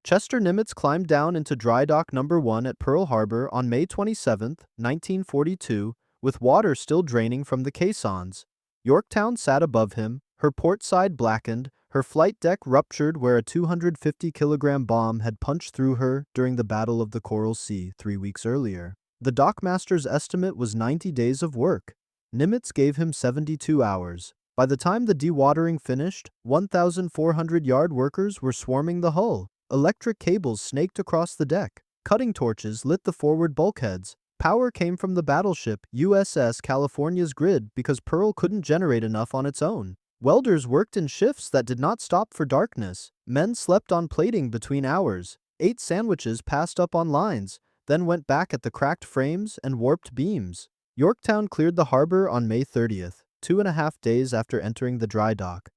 Chester Nimitz climbed down into dry dock number 1 at Pearl Harbor on May 27, 1942, with water still draining from the caissons. Yorktown sat above him, her port side blackened, her flight deck ruptured where a 250-kilogram bomb had punched through her during the Battle of the Coral Sea 3 weeks earlier. The dockmaster's estimate was 90 days of work. Nimitz gave him 72 hours. By the time the dewatering finished, 1,400 yard workers were swarming the hull. Electric cables snaked across the deck. Cutting torches lit the forward bulkheads. Power came from the battleship USS California's grid because Pearl couldn't generate enough on its own. Welders worked in shifts that did not stop for darkness. Men slept on plating between hours. Ate sandwiches passed up on lines, then went back at the cracked frames and warped beams. Yorktown cleared the harbor on May 30th, 2.5 days after entering the dry dock.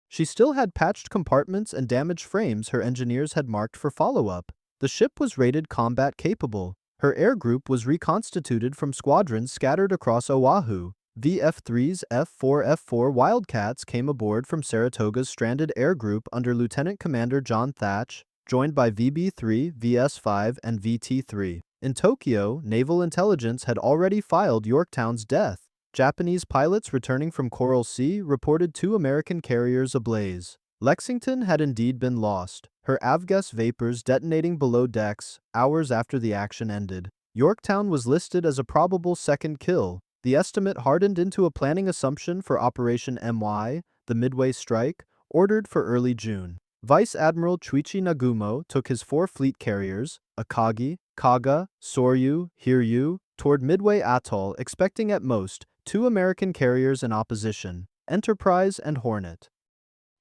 She still had patched compartments and damaged frames her engineers had marked for follow-up. The ship was rated combat-capable. Her air group was reconstituted from squadrons scattered across Oahu. VF-3's F-4F-4 Wildcats came aboard from Saratoga's stranded air group under Lieutenant Commander John Thatch, joined by VB-3, VS-5, and VT-3. In Tokyo, Naval Intelligence had already filed Yorktown's death. Japanese pilots returning from Coral Sea reported 2 American carriers ablaze. Lexington had indeed been lost, her avgas vapors detonating below decks hours after the action ended. Yorktown was listed as a probable second kill. The estimate hardened into a planning assumption for Operation MY, the Midway strike, ordered for early June. Vice Admiral Chuichi Nagumo took his 4 fleet carriers, Akagi, Kaga, Soryu, Hiryu, toward Midway Atoll, expecting at most 2 American carriers in opposition, Enterprise and Hornet.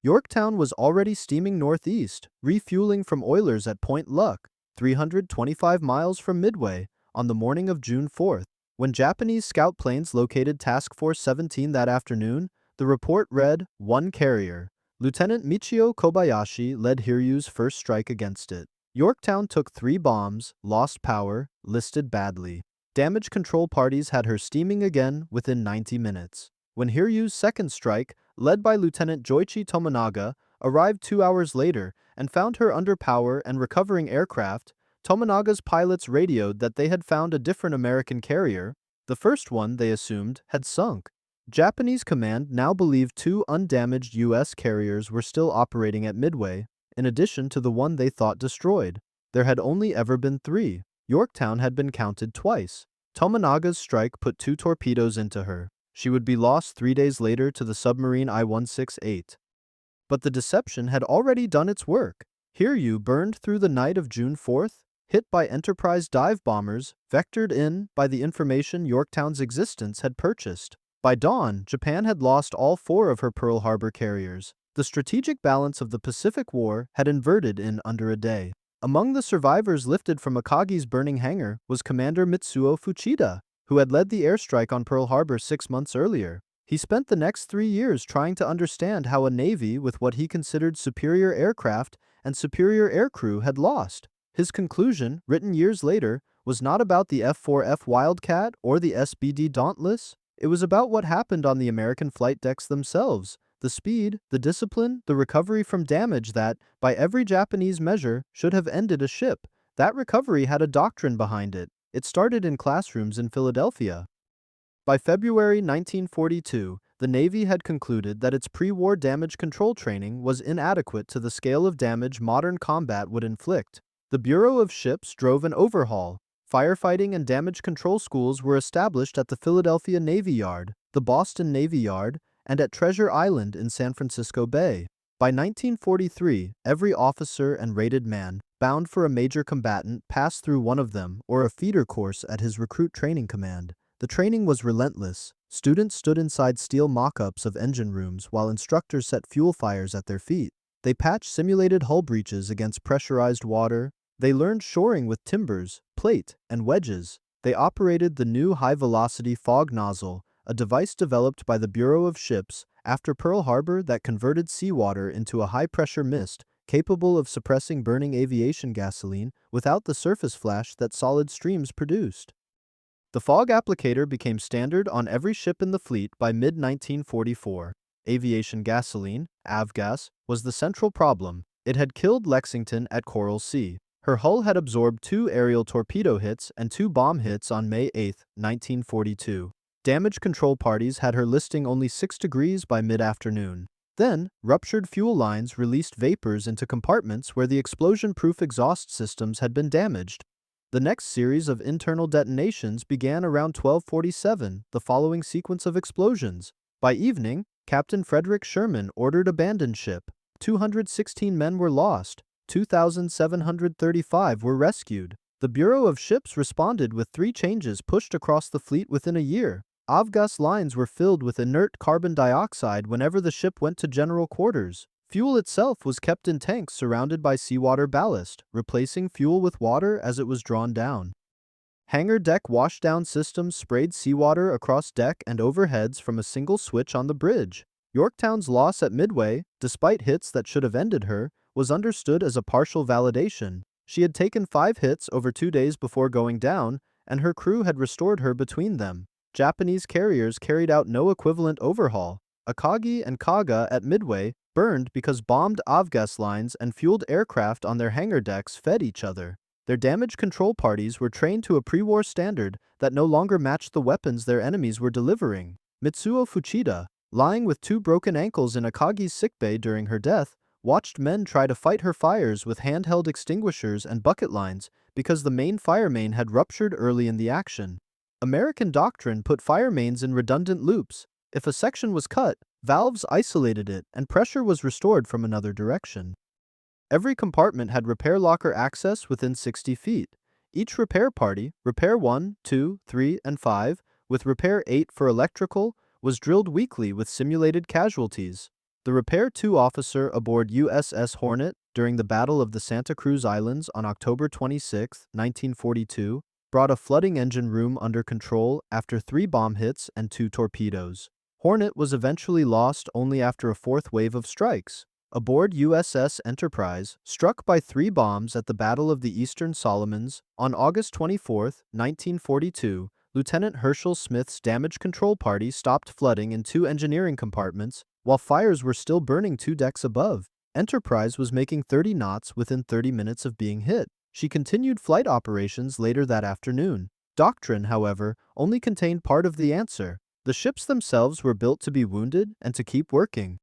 Yorktown was already steaming northeast, refueling from oilers at Point Luck, 325 miles from Midway, on the morning of June 4th. When Japanese scout planes located Task Force 17 that afternoon, the report read, 1 carrier. Lieutenant Michio Kobayashi led Hiryu's first strike against it. Yorktown took 3 bombs, lost power, listed badly. Damage control parties had her steaming again within 90 minutes. When Hiryu's second strike, led by Lieutenant Joichi Tomonaga, arrived 2 hours later and found her under power and recovering aircraft, Tomonaga's pilots radioed that they had found a different American carrier. The first one, they assumed, had sunk. Japanese command now believed 2 undamaged U.S. carriers were still operating at Midway, in addition to the one they thought destroyed. There had only ever been 3. Yorktown had been counted twice. Tomonaga's strike put 2 torpedoes into her. She would be lost 3 days later to the submarine I-168. But the deception had already done its work. Hiryu burned through the night of June 4th, hit by Enterprise dive bombers, vectored in by the information Yorktown's existence had purchased. By dawn, Japan had lost all 4 of her Pearl Harbor carriers. The strategic balance of the Pacific War had inverted in under a day. Among the survivors lifted from Akagi's burning hangar was Commander Mitsuo Fuchida, who had led the airstrike on Pearl Harbor 6 months earlier. He spent the next 3 years trying to understand how a navy with what he considered superior aircraft and superior aircrew had lost. His conclusion, written years later, was not about the F-4F Wildcat or the SBD Dauntless. It was about what happened on the American flight decks themselves. The speed, the discipline, the recovery from damage that, by every Japanese measure, should have ended a ship. That recovery had a doctrine behind it. It started in classrooms in Philadelphia. By February 1942, the Navy had concluded that its pre-war damage control training was inadequate to the scale of damage modern combat would inflict. The Bureau of Ships drove an overhaul. Firefighting and damage control schools were established at the Philadelphia Navy Yard, the Boston Navy Yard, and at Treasure Island in San Francisco Bay. By 1943, every officer and rated man bound for a major combatant passed through one of them or a feeder course at his recruit training command. The training was relentless. Students stood inside steel mock-ups of engine rooms while instructors set fuel fires at their feet. They patched simulated hull breaches against pressurized water. They learned shoring with timbers, plate, and wedges. They operated the new high-velocity fog nozzle, a device developed by the Bureau of Ships after Pearl Harbor that converted seawater into a high-pressure mist capable of suppressing burning aviation gasoline without the surface flash that solid streams produced. The fog applicator became standard on every ship in the fleet by mid-1944. Aviation gasoline, avgas, was the central problem. It had killed Lexington at Coral Sea. Her hull had absorbed 2 aerial torpedo hits and 2 bomb hits on May 8, 1942. Damage control parties had her listing only 6 degrees by mid-afternoon. Then, ruptured fuel lines released vapors into compartments where the explosion-proof exhaust systems had been damaged. The next series of internal detonations began around 12:47, the following sequence of explosions. By evening, Captain Frederick Sherman ordered abandon ship. 216 men were lost. 2,735 were rescued. The Bureau of Ships responded with 3 changes pushed across the fleet within a year. Avgas lines were filled with inert carbon dioxide whenever the ship went to general quarters. Fuel itself was kept in tanks surrounded by seawater ballast, replacing fuel with water as it was drawn down. Hangar deck washdown systems sprayed seawater across deck and overheads from a single switch on the bridge. Yorktown's loss at Midway, despite hits that should have ended her, was understood as a partial validation. She had taken 5 hits over 2 days before going down, and her crew had restored her between them. Japanese carriers carried out no equivalent overhaul. Akagi and Kaga at Midway burned because bombed avgas lines and fueled aircraft on their hangar decks fed each other. Their damage control parties were trained to a pre-war standard that no longer matched the weapons their enemies were delivering. Mitsuo Fuchida, lying with 2 broken ankles in Akagi's sickbay during her death, watched men try to fight her fires with handheld extinguishers and bucket lines because the main fire main had ruptured early in the action. American doctrine put fire mains in redundant loops. If a section was cut, valves isolated it and pressure was restored from another direction. Every compartment had repair locker access within 60 feet. Each repair party, repair 1, 2, 3, and 5, with repair 8 for electrical, was drilled weekly with simulated casualties. The repair 2 officer aboard USS Hornet during the Battle of the Santa Cruz Islands on October 26, 1942, brought a flooding engine room under control after 3 bomb hits and 2 torpedoes. Hornet was eventually lost only after a 4th wave of strikes. Aboard USS Enterprise, struck by 3 bombs at the Battle of the Eastern Solomons, on August 24, 1942, Lieutenant Herschel Smith's damage control party stopped flooding in 2 engineering compartments, while fires were still burning 2 decks above. Enterprise was making 30 knots within 30 minutes of being hit. She continued flight operations later that afternoon. Doctrine, however, only contained part of the answer. The ships themselves were built to be wounded and to keep working.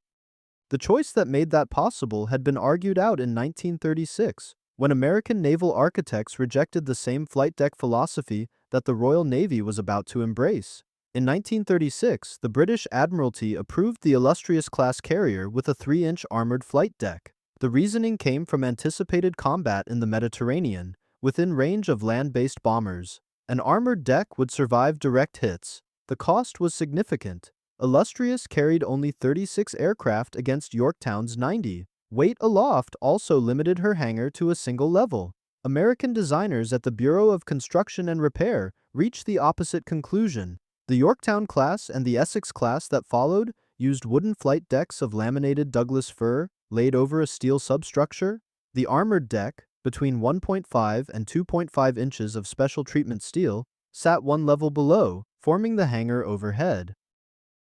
The choice that made that possible had been argued out in 1936, when American naval architects rejected the same flight deck philosophy that the Royal Navy was about to embrace. In 1936, the British Admiralty approved the illustrious-class carrier with a 3-inch armored flight deck. The reasoning came from anticipated combat in the Mediterranean, within range of land-based bombers. An armored deck would survive direct hits. The cost was significant. Illustrious carried only 36 aircraft against Yorktown's 90. Weight aloft also limited her hangar to a single level. American designers at the Bureau of Construction and Repair reached the opposite conclusion. The Yorktown class and the Essex class that followed used wooden flight decks of laminated Douglas fir laid over a steel substructure. The armored deck, between 1.5 and 2.5 inches of special treatment steel, sat 1 level below, forming the hangar overhead.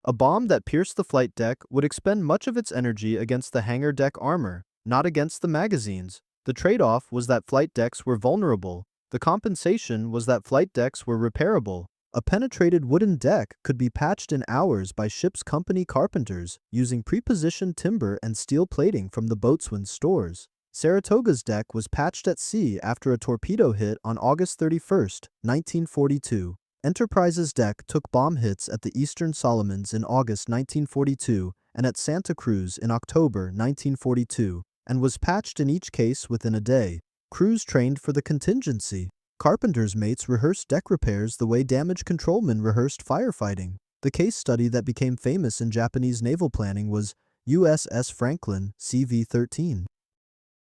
A bomb that pierced the flight deck would expend much of its energy against the hangar deck armor, not against the magazines. The trade-off was that flight decks were vulnerable. The compensation was that flight decks were repairable. A penetrated wooden deck could be patched in hours by ship's company carpenters using prepositioned timber and steel plating from the boatswain's stores. Saratoga's deck was patched at sea after a torpedo hit on August 31, 1942. Enterprise's deck took bomb hits at the Eastern Solomons in August 1942 and at Santa Cruz in October 1942, and was patched in each case within a day. Crews trained for the contingency. Carpenters' mates rehearsed deck repairs the way damage controlmen rehearsed firefighting. The case study that became famous in Japanese naval planning was USS Franklin CV-13.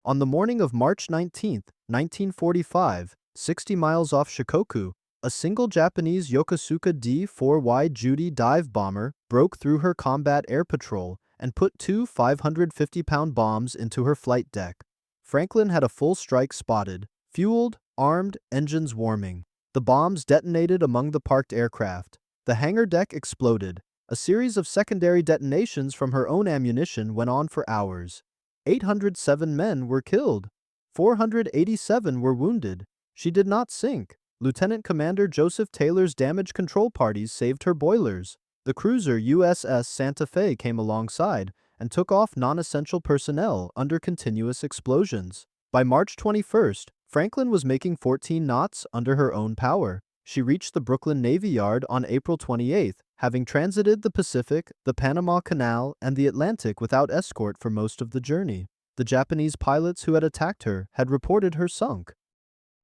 On the morning of March 19, 1945, 60 miles off Shikoku, a single Japanese Yokosuka D-4Y Judy dive bomber broke through her combat air patrol and put 2 550-pound bombs into her flight deck. Franklin had a full strike spotted, fueled, armed, engines warming. The bombs detonated among the parked aircraft. The hangar deck exploded. A series of secondary detonations from her own ammunition went on for hours. 807 men were killed. 487 were wounded. She did not sink. Lieutenant Commander Joseph Taylor's damage control parties saved her boilers. The cruiser USS Santa Fe came alongside and took off non-essential personnel under continuous explosions. By March 21st, Franklin was making 14 knots under her own power. She reached the Brooklyn Navy Yard on April 28th, having transited the Pacific, the Panama Canal, and the Atlantic without escort for most of the journey. The Japanese pilots who had attacked her had reported her sunk.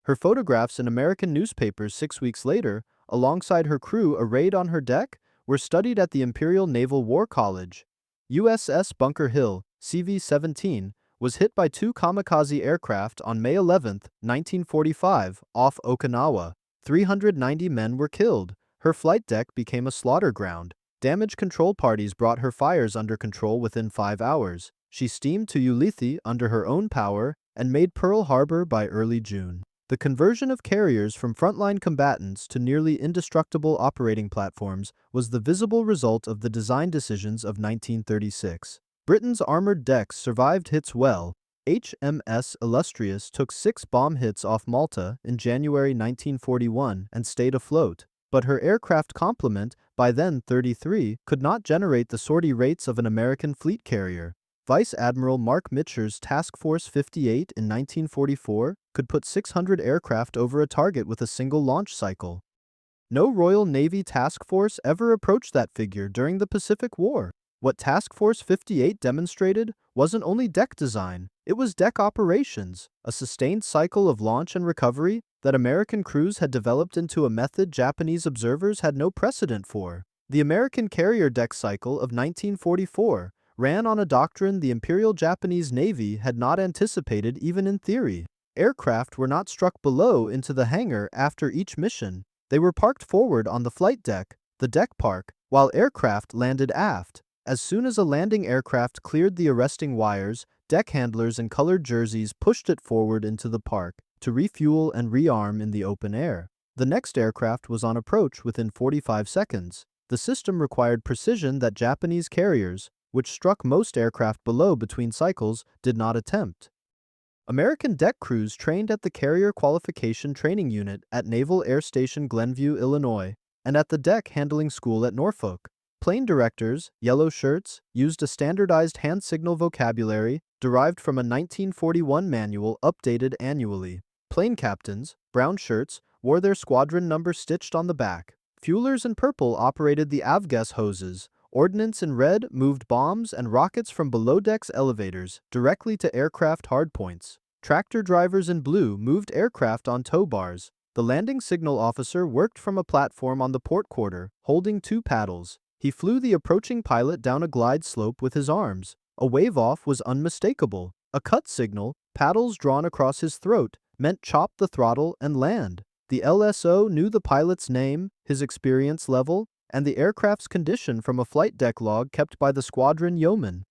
Her photographs in American newspapers 6 weeks later, alongside her crew arrayed on her deck, were studied at the Imperial Naval War College. USS Bunker Hill, CV-17, was hit by 2 kamikaze aircraft on May 11, 1945, off Okinawa. 390 men were killed. Her flight deck became a slaughter ground. Damage control parties brought her fires under control within 5 hours. She steamed to Ulithi under her own power and made Pearl Harbor by early June. The conversion of carriers from frontline combatants to nearly indestructible operating platforms was the visible result of the design decisions of 1936. Britain's armored decks survived hits well. HMS Illustrious took 6 bomb hits off Malta in January 1941 and stayed afloat, but her aircraft complement, by then 33, could not generate the sortie rates of an American fleet carrier. Vice Admiral Mark Mitscher's Task Force 58 in 1944 could put 600 aircraft over a target with a single launch cycle. No Royal Navy task force ever approached that figure during the Pacific War. What Task Force 58 demonstrated wasn't only deck design, it was deck operations, a sustained cycle of launch and recovery that American crews had developed into a method Japanese observers had no precedent for. The American carrier deck cycle of 1944 ran on a doctrine the Imperial Japanese Navy had not anticipated even in theory. Aircraft were not struck below into the hangar after each mission. They were parked forward on the flight deck, the deck park, while aircraft landed aft. As soon as a landing aircraft cleared the arresting wires, deck handlers in colored jerseys pushed it forward into the park to refuel and rearm in the open air. The next aircraft was on approach within 45 seconds. The system required precision that Japanese carriers, which struck most aircraft below between cycles, did not attempt. American deck crews trained at the Carrier Qualification Training Unit at Naval Air Station Glenview, Illinois, and at the Deck Handling School at Norfolk. Plane directors, yellow shirts, used a standardized hand signal vocabulary derived from a 1941 manual updated annually. Plane captains, brown shirts, wore their squadron number stitched on the back. Fuelers in purple operated the avgas hoses. Ordnance in red moved bombs and rockets from below-decks elevators directly to aircraft hardpoints. Tractor drivers in blue moved aircraft on tow bars. The landing signal officer worked from a platform on the port quarter, holding 2 paddles. He flew the approaching pilot down a glide slope with his arms. A wave-off was unmistakable. A cut signal, paddles drawn across his throat, meant chop the throttle and land. The LSO knew the pilot's name, his experience level, and the aircraft's condition from a flight deck log kept by the squadron yeoman.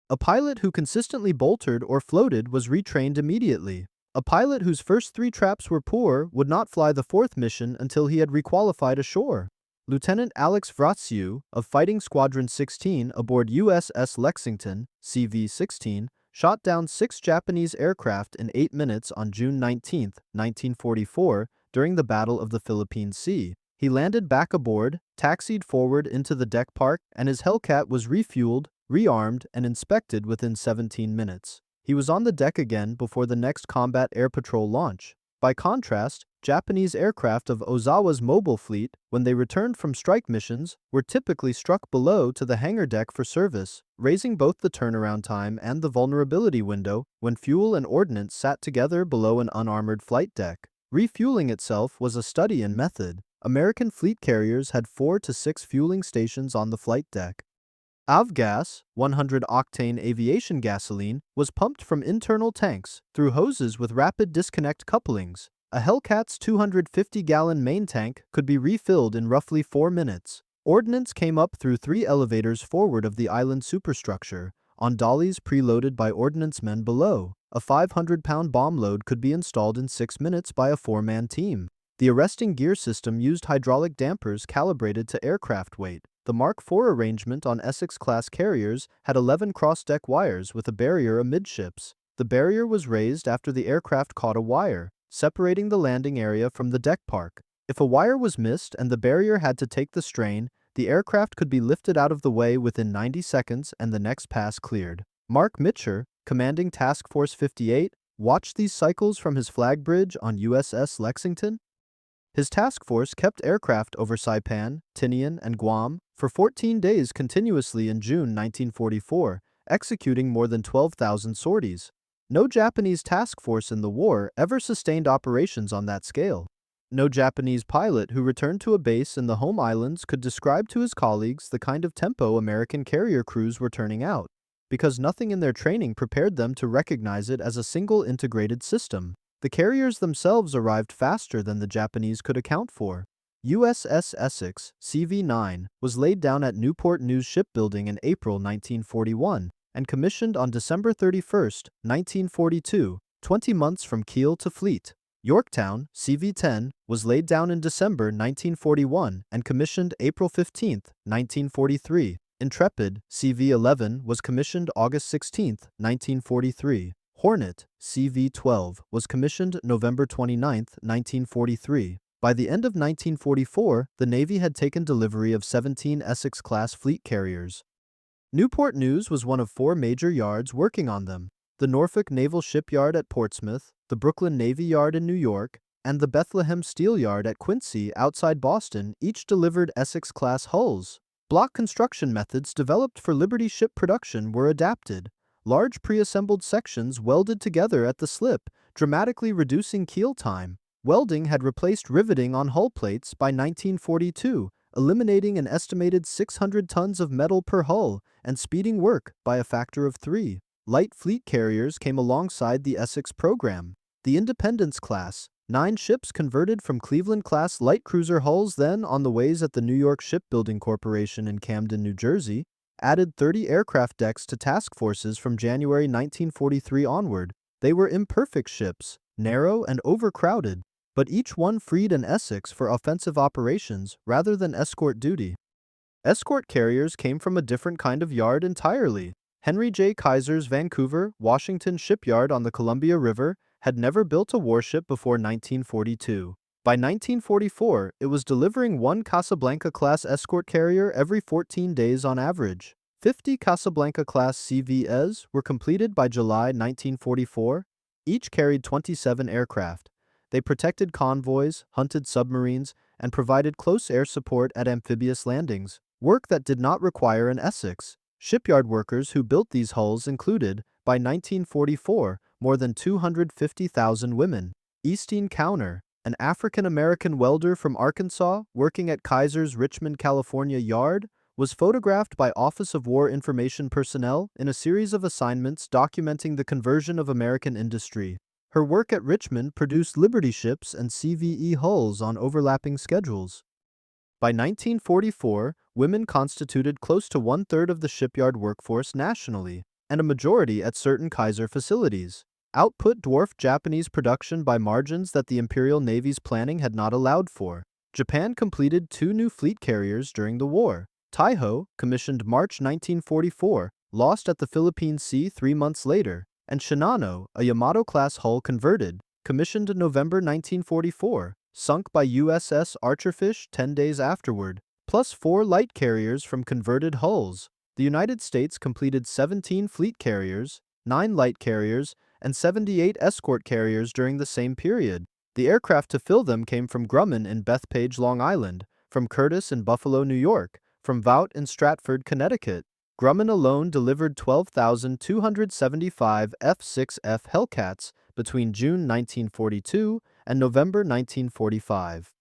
A pilot who consistently bolted or floated was retrained immediately. A pilot whose first 3 traps were poor would not fly the 4th mission until he had requalified ashore. Lieutenant Alex Vratsiu of Fighting Squadron 16 aboard USS Lexington, CV-16, shot down 6 Japanese aircraft in 8 minutes on June 19, 1944, during the Battle of the Philippine Sea. He landed back aboard, taxied forward into the deck park, and his Hellcat was refueled, rearmed, and inspected within 17 minutes. He was on the deck again before the next combat air patrol launch. By contrast, Japanese aircraft of Ozawa's mobile fleet, when they returned from strike missions, were typically struck below to the hangar deck for service, raising both the turnaround time and the vulnerability window when fuel and ordnance sat together below an unarmored flight deck. Refueling itself was a study in method. American fleet carriers had 4 to 6 fueling stations on the flight deck. Avgas, 100-octane aviation gasoline, was pumped from internal tanks through hoses with rapid disconnect couplings. A Hellcat's 250-gallon main tank could be refilled in roughly 4 minutes. Ordnance came up through 3 elevators forward of the island superstructure, on dollies preloaded by ordnance men below. A 500-pound bomb load could be installed in 6 minutes by a 4-man team. The arresting gear system used hydraulic dampers calibrated to aircraft weight. The Mark IV arrangement on Essex-class carriers had 11 cross-deck wires with a barrier amidships. The barrier was raised after the aircraft caught a wire, separating the landing area from the deck park. If a wire was missed and the barrier had to take the strain, the aircraft could be lifted out of the way within 90 seconds and the next pass cleared. Mark Mitscher, commanding Task Force 58, watched these cycles from his flag bridge on USS Lexington. His task force kept aircraft over Saipan, Tinian, and Guam for 14 days continuously in June 1944, executing more than 12,000 sorties. No Japanese task force in the war ever sustained operations on that scale. No Japanese pilot who returned to a base in the home islands could describe to his colleagues the kind of tempo American carrier crews were turning out, because nothing in their training prepared them to recognize it as a single integrated system. The carriers themselves arrived faster than the Japanese could account for. USS Essex, CV-9, was laid down at Newport News Shipbuilding in April 1941 and commissioned on December 31, 1942, 20 months from keel to fleet. Yorktown, CV-10, was laid down in December 1941 and commissioned April 15, 1943. Intrepid, CV-11, was commissioned August 16, 1943. Hornet, CV-12, was commissioned November 29, 1943. By the end of 1944, the Navy had taken delivery of 17 Essex-class fleet carriers. Newport News was one of 4 major yards working on them: the Norfolk Naval Shipyard at Portsmouth, the Brooklyn Navy Yard in New York, and the Bethlehem Steel Yard at Quincy outside Boston each delivered Essex-class hulls. Block construction methods developed for Liberty ship production were adapted. Large pre-assembled sections welded together at the slip, dramatically reducing keel time. Welding had replaced riveting on hull plates by 1942, eliminating an estimated 600 tons of metal per hull and speeding work by a factor of 3. Light fleet carriers came alongside the Essex program. The Independence class, 9 ships converted from Cleveland-class light cruiser hulls then on the ways at the New York Shipbuilding Corporation in Camden, New Jersey, added 30 aircraft decks to task forces from January 1943 onward. They were imperfect ships, narrow and overcrowded, but each one freed an Essex for offensive operations rather than escort duty. Escort carriers came from a different kind of yard entirely. Henry J. Kaiser's Vancouver, Washington shipyard on the Columbia River had never built a warship before 1942. By 1944, it was delivering 1 Casablanca-class escort carrier every 14 days on average. 50 Casablanca-class CVs were completed by July 1944. Each carried 27 aircraft. They protected convoys, hunted submarines, and provided close air support at amphibious landings, work that did not require an Essex. Shipyard workers who built these hulls included, by 1944, more than 250,000 women. Eastine Cowner, an African-American welder from Arkansas working at Kaiser's Richmond, California yard, was photographed by Office of War Information personnel in a series of assignments documenting the conversion of American industry. Her work at Richmond produced Liberty ships and CVE hulls on overlapping schedules. By 1944, women constituted close to 1/3 of the shipyard workforce nationally, and a majority at certain Kaiser facilities. Output dwarfed Japanese production by margins that the Imperial Navy's planning had not allowed for. Japan completed 2 new fleet carriers during the war. Taiho, commissioned March 1944, lost at the Philippine Sea 3 months later, and Shinano, a Yamato-class hull converted, commissioned in November 1944, sunk by USS Archerfish 10 days afterward, plus 4 light carriers from converted hulls. The United States completed 17 fleet carriers, 9 light carriers, and 78 escort carriers during the same period. The aircraft to fill them came from Grumman in Bethpage, Long Island, from Curtiss in Buffalo, New York, from Vought in Stratford, Connecticut. Grumman alone delivered 12,275 F-6F Hellcats between June 1942 and November 1945.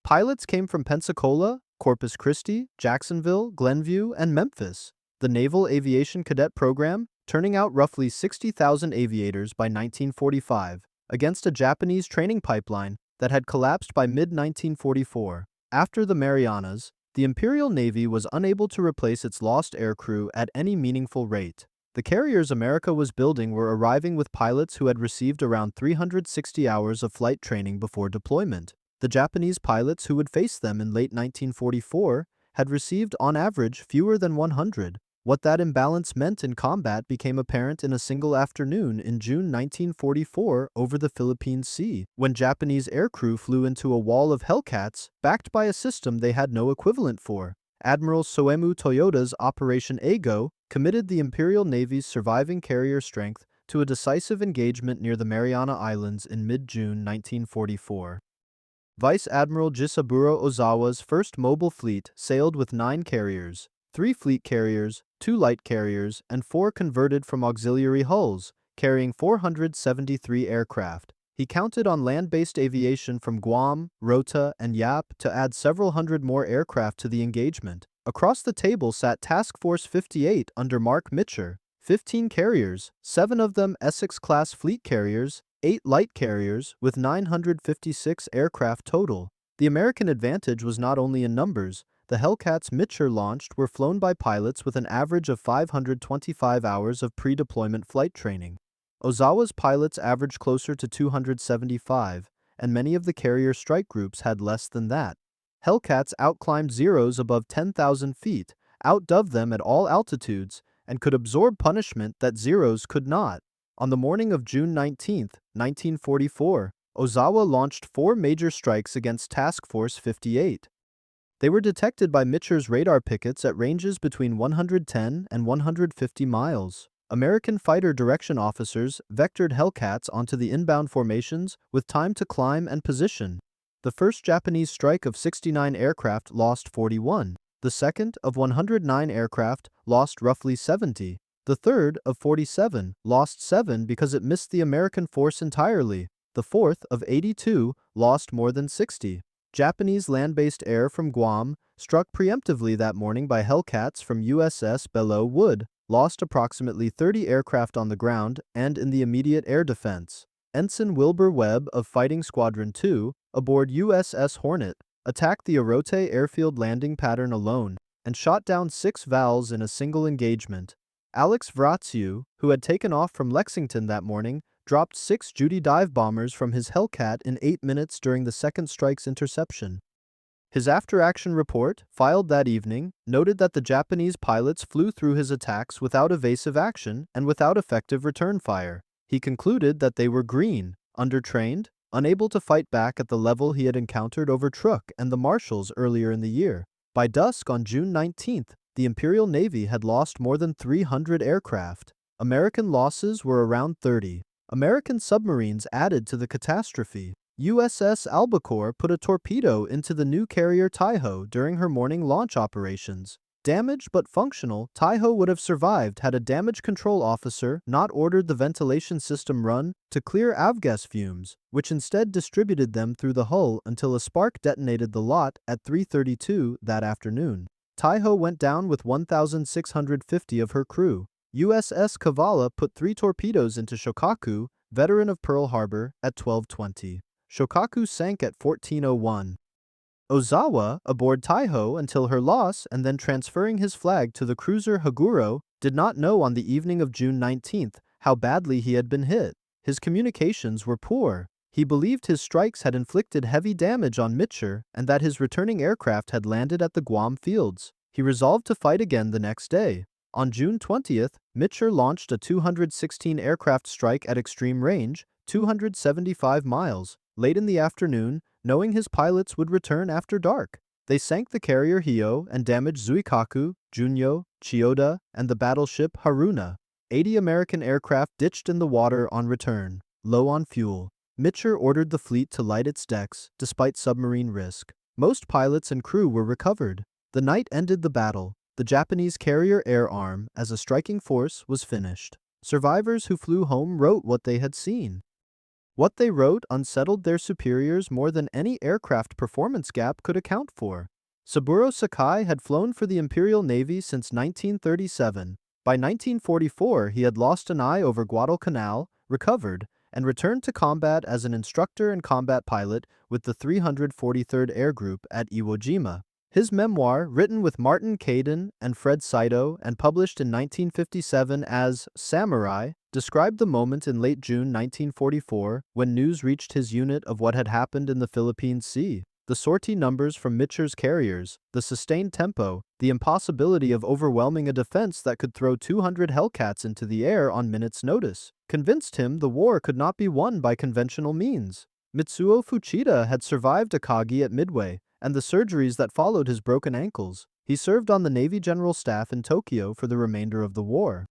Pilots came from Pensacola, Corpus Christi, Jacksonville, Glenview, and Memphis. The Naval Aviation Cadet Program, turning out roughly 60,000 aviators by 1945, against a Japanese training pipeline that had collapsed by mid-1944. After the Marianas, the Imperial Navy was unable to replace its lost aircrew at any meaningful rate. The carriers America was building were arriving with pilots who had received around 360 hours of flight training before deployment. The Japanese pilots who would face them in late 1944 had received on average fewer than 100. What that imbalance meant in combat became apparent in a single afternoon in June 1944 over the Philippine Sea, when Japanese aircrew flew into a wall of Hellcats backed by a system they had no equivalent for. Admiral Soemu Toyoda's Operation Eigo committed the Imperial Navy's surviving carrier strength to a decisive engagement near the Mariana Islands in mid-June 1944. Vice Admiral Jisaburo Ozawa's first mobile fleet sailed with 9 carriers, 3 fleet carriers, 2 light carriers, and 4 converted from auxiliary hulls, carrying 473 aircraft. He counted on land-based aviation from Guam, Rota, and Yap to add several hundred more aircraft to the engagement. Across the table sat Task Force 58 under Mark Mitscher, 15 carriers, 7 of them Essex-class fleet carriers, 8 light carriers, with 956 aircraft total. The American advantage was not only in numbers. The Hellcats Mitscher launched were flown by pilots with an average of 525 hours of pre-deployment flight training. Ozawa's pilots averaged closer to 275, and many of the carrier strike groups had less than that. Hellcats outclimbed Zeros above 10,000 feet, outdove them at all altitudes, and could absorb punishment that Zeros could not. On the morning of June 19, 1944, Ozawa launched 4 major strikes against Task Force 58. They were detected by Mitscher's radar pickets at ranges between 110 and 150 miles. American fighter direction officers vectored Hellcats onto the inbound formations with time to climb and position. The first Japanese strike of 69 aircraft lost 41. The second, of 109 aircraft, lost roughly 70. The third, of 47, lost 7 because it missed the American force entirely. The fourth, of 82, lost more than 60. Japanese land-based air from Guam, struck preemptively that morning by Hellcats from USS Belleau Wood, lost approximately 30 aircraft on the ground and in the immediate air defense. Ensign Wilbur Webb of Fighting Squadron 2, aboard USS Hornet, attacked the Orote airfield landing pattern alone and shot down 6 VALs in a single engagement. Alex Vratsiu, who had taken off from Lexington that morning, dropped 6 Judy dive bombers from his Hellcat in 8 minutes during the second strike's interception. His after-action report, filed that evening, noted that the Japanese pilots flew through his attacks without evasive action and without effective return fire. He concluded that they were green, undertrained, unable to fight back at the level he had encountered over Truk and the Marshalls earlier in the year. By dusk on June 19th, the Imperial Navy had lost more than 300 aircraft. American losses were around 30. American submarines added to the catastrophe. USS Albacore put a torpedo into the new carrier Taiho during her morning launch operations. Damaged but functional, Taiho would have survived had a damage control officer not ordered the ventilation system run to clear avgas fumes, which instead distributed them through the hull until a spark detonated the lot at 3:32 that afternoon. Taiho went down with 1,650 of her crew. USS Kavala put 3 torpedoes into Shokaku, veteran of Pearl Harbor, at 12:20. Shokaku sank at 14:01. Ozawa, aboard Taiho until her loss and then transferring his flag to the cruiser Haguro, did not know on the evening of June 19th how badly he had been hit. His communications were poor. He believed his strikes had inflicted heavy damage on Mitscher and that his returning aircraft had landed at the Guam fields. He resolved to fight again the next day. On June 20th, Mitscher launched a 216 aircraft strike at extreme range, 275 miles, late in the afternoon, knowing his pilots would return after dark. They sank the carrier Hio and damaged Zuikaku, Junyo, Chiyoda, and the battleship Haruna. 80 American aircraft ditched in the water on return, low on fuel. Mitscher ordered the fleet to light its decks, despite submarine risk. Most pilots and crew were recovered. The night ended the battle. The Japanese carrier air arm, as a striking force, was finished. Survivors who flew home wrote what they had seen. What they wrote unsettled their superiors more than any aircraft performance gap could account for. Saburo Sakai had flown for the Imperial Navy since 1937. By 1944, he had lost an eye over Guadalcanal, recovered, and returned to combat as an instructor and combat pilot with the 343rd Air Group at Iwo Jima. His memoir, written with Martin Caidin and Fred Saito and published in 1957 as Samurai, described the moment in late June 1944 when news reached his unit of what had happened in the Philippine Sea. the sortie numbers from Mitscher's carriers, the sustained tempo, the impossibility of overwhelming a defense that could throw 200 Hellcats into the air on minutes' notice, convinced him the war could not be won by conventional means. Mitsuo Fuchida had survived Akagi at Midway, and the surgeries that followed his broken ankles. He served on the Navy General Staff in Tokyo for the remainder of the war.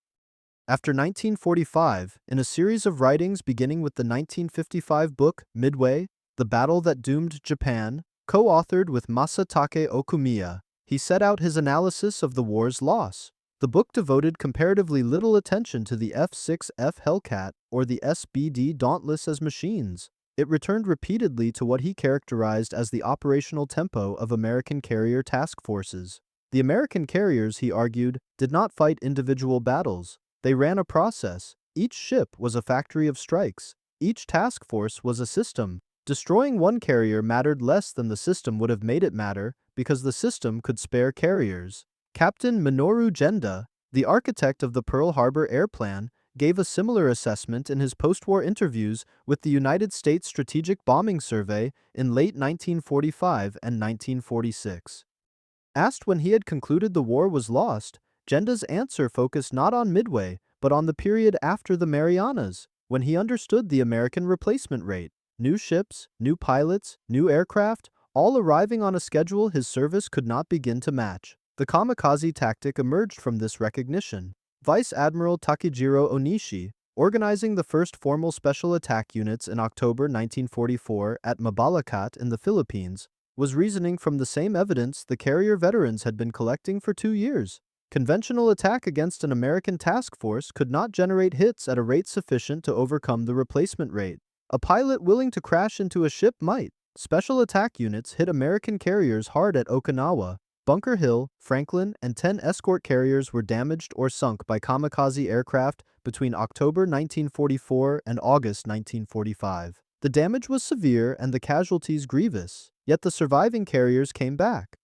After 1945, in a series of writings beginning with the 1955 book Midway, The Battle That Doomed Japan, co-authored with Masatake Okumiya, he set out his analysis of the war's loss. The book devoted comparatively little attention to the F-6F Hellcat or the SBD Dauntless as machines. It returned repeatedly to what he characterized as the operational tempo of American carrier task forces. The American carriers, he argued, did not fight individual battles. They ran a process. Each ship was a factory of strikes. Each task force was a system. Destroying one carrier mattered less than the system would have made it matter because the system could spare carriers. Captain Minoru Genda, the architect of the Pearl Harbor Air Plan, gave a similar assessment in his post-war interviews with the United States Strategic Bombing Survey in late 1945 and 1946. Asked when he had concluded the war was lost, Genda's answer focused not on Midway, but on the period after the Marianas, when he understood the American replacement rate. New ships, new pilots, new aircraft, all arriving on a schedule his service could not begin to match. The kamikaze tactic emerged from this recognition. Vice Admiral Takejiro Onishi, organizing the first formal special attack units in October 1944 at Mabalacat in the Philippines, was reasoning from the same evidence the carrier veterans had been collecting for 2 years. Conventional attack against an American task force could not generate hits at a rate sufficient to overcome the replacement rate. A pilot willing to crash into a ship might. Special attack units hit American carriers hard at Okinawa. Bunker Hill, Franklin, and 10 escort carriers were damaged or sunk by kamikaze aircraft between October 1944 and August 1945. The damage was severe and the casualties grievous, yet the surviving carriers came back.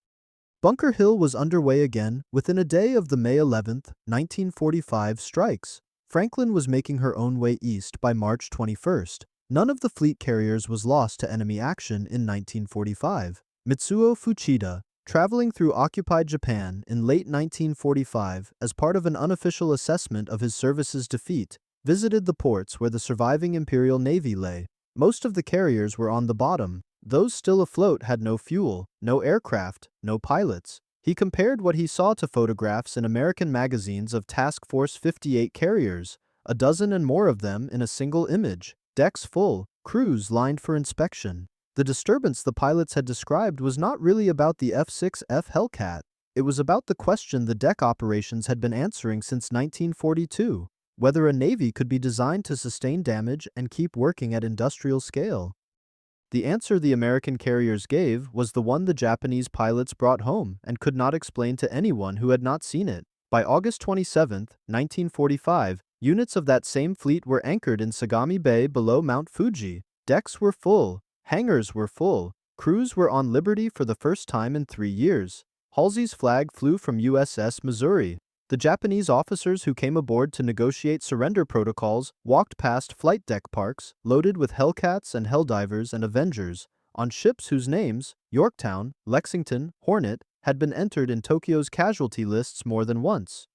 Bunker Hill was underway again within a day of the May 11, 1945 strikes. Franklin was making her own way east by March 21. None of the fleet carriers was lost to enemy action in 1945. Mitsuo Fuchida, traveling through occupied Japan in late 1945 as part of an unofficial assessment of his service's defeat, visited the ports where the surviving Imperial Navy lay. Most of the carriers were on the bottom. Those still afloat had no fuel, no aircraft, no pilots. He compared what he saw to photographs in American magazines of Task Force 58 carriers, a dozen and more of them in a single image, decks full, crews lined for inspection. The disturbance the pilots had described was not really about the F-6F Hellcat. It was about the question the deck operations had been answering since 1942, whether a navy could be designed to sustain damage and keep working at industrial scale. The answer the American carriers gave was the one the Japanese pilots brought home and could not explain to anyone who had not seen it. By August 27, 1945, units of that same fleet were anchored in Sagami Bay below Mount Fuji. Decks were full. Hangars were full. Crews were on liberty for the first time in 3 years. Halsey's flag flew from USS Missouri. The Japanese officers who came aboard to negotiate surrender protocols walked past flight deck parks loaded with Hellcats and Helldivers and Avengers on ships whose names, Yorktown, Lexington, Hornet, had been entered in Tokyo's casualty lists more than once.